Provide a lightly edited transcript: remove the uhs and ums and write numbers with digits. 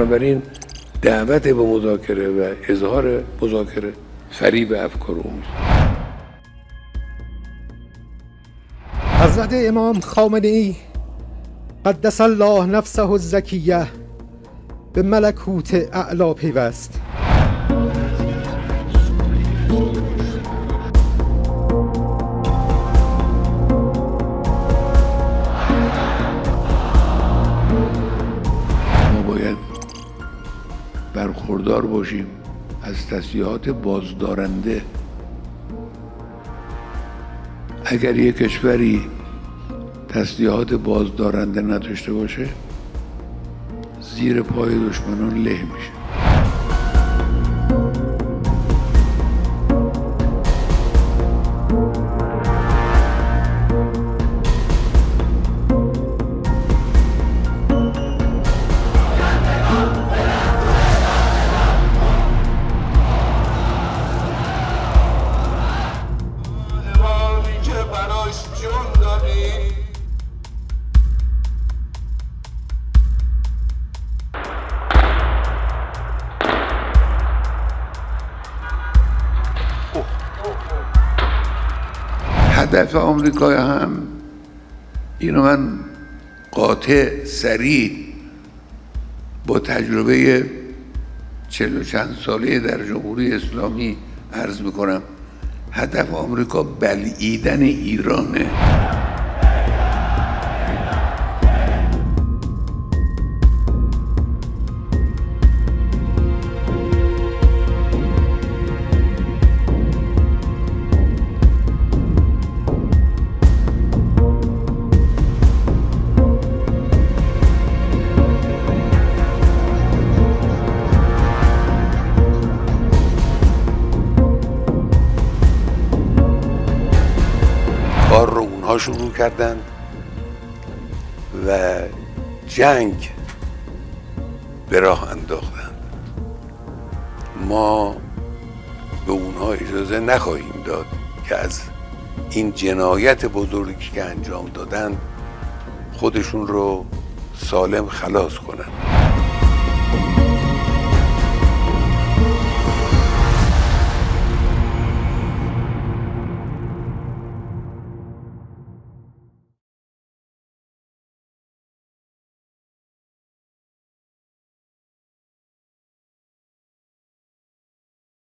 بنابراین دعوت به مذاکره و اظهار مذاکره فریب افکار عمومی. حضرت امام خامنه ای قدس الله نفسه الزکیه به ملکوت اعلی پیوست. ما باید برخوردار باشیم از تسلیحات بازدارنده. اگر یک کشوری تسلیحات بازدارنده نداشته باشه، زیر پای دشمنان له میشه. هدف آمریکا هم اینو من قاطع صریح با تجربه 40 و چند ساله در جمهوری اسلامی عرض میکنم، هدف آمریکا بلعیدن ایرانه. کار رو اونها شروع کردن و جنگ به راه انداختن. ما به اونها اجازه نخواهیم داد که از این جنایت بزرگی که انجام دادن خودشون رو سالم خلاص کنن.